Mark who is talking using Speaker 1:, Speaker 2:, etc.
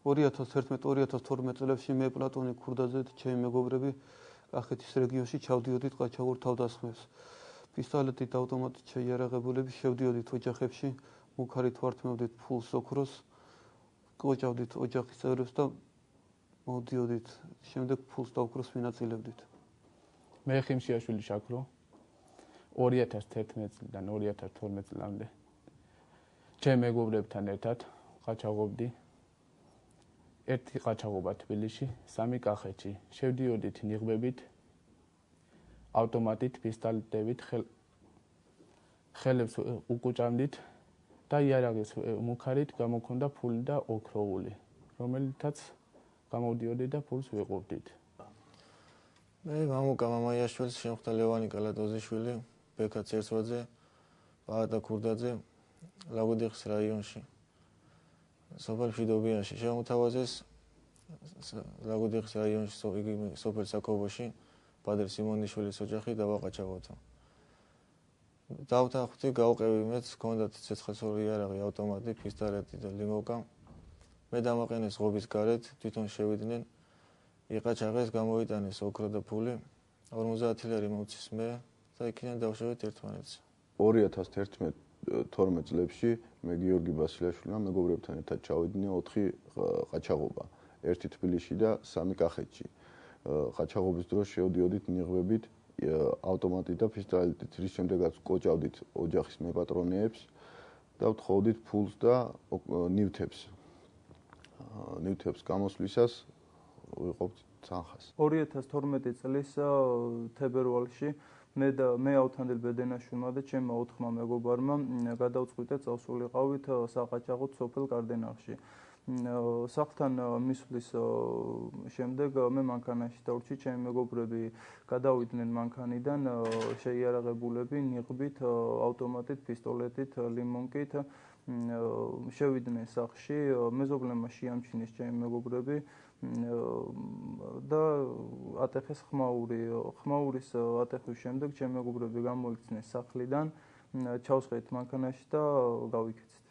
Speaker 1: 2011-2012 წლებში მე პლატონი ქურდაძე და ჩემი მეგობრები კახეთის რეგიონში ჩავდიოდით ყაჩაღურ თავდასხმებს. პისტოლეტით და ავტომატით შეიარაღებულები შევდიოდით ოჯახებში, მუქარით ვართმევდით ფულს ოქროს, კოჭავდით ოჯახის წევრებს და მოვდიოდით, შემდეგ ფულს და ოქროს ვინაწილებდით.
Speaker 2: მე ხიმშიაშვილი შაქრო 2011 წლიდან 2012 წლამდე ჩემ მეგობრებთან ერთად ყაჩაღობდი. ერთი ყაჩაღობა თბილისში, 3 კახეთში. შევდიოდით ნიღბებით, ავტომატით, პისტოლეტებით, ხელებს უკუჭამდით და იარაღის მუქარით გამოქონდა ფული და ოქროული, რომელთაც გამოვდიოდი და ფულს ვიყურდით.
Speaker 3: მე მამუკა მამაიაშვილს, შემხთა ლევანი კალატოზიშვილი, ბექა ცერცვაძე, პაატა ქურდაძე, ლაგოდიხის რაიონში. სოფელ მშვიდობიანში შემოთავაზეს ლაგოდიხის რაიონში სოფელ საქობოში პადრე სიმონიშვილის ოჯახი დავაყაჩაღოთო. დავთანხმდი, გავყევი მეც, ჰქონდათ ცეცხლსური იარაღი, ავტომატი, პისტოლეტი და ლიმოვკა. მე დამაყენეს ღობის გარეთ, თვითონ შევიდნენ, იყაჩაღეს, გამოვიტანეს ოქრო და ფული, 50 ლარი მოვცის მე და იქიდან დავშევეთ ერთმანეთს.
Speaker 4: 2011-12 წლებში მე გიორგი ბასილაშვილმა მეგობრებთან ერთად ჩავიდნენ 4 ყაჩაღობა, ერთი თბილისში და 3 კახეთში. ყაჩაღობის დროს შევდიოდით ნიღბებით, ავტომატით და პისტოლეტით, რის შემდეგაც კოჭავდით ოჯახის მეპატრონეებს და ვთხოვდით ფულს და ნივთებს. ნივთებს გამოსვლისას ვიყოფთ თანხას.
Speaker 5: 2012 წლის თებერვალში მე ავთანდილ ბედენაშვილმა და ჩემმა 4 მეგობარმა გადავწყვიტეთ წავსულიყავით საყაჩაღოთ სოფელ კარდენახში. სახლთან მისვლის შემდეგ მე მანქანაში დავრჩი, ჩემი მეგობრები გადავიდნენ მანქანიდან შეიარაღებულები ნიღბით, ავტომატით, პისტოლეტით, ლიმონკით, შევიდნენ სახლში, მეზობლებმა შეამჩნიეს ჩემი მეგობრები და ატეხეს ხმაური. ხმაურის ატეხვის შემდეგ ჩემი მეგობრები გამოიქცნენ სახლიდან, ჩავსხეთ მანქანაში და გავიქეცით.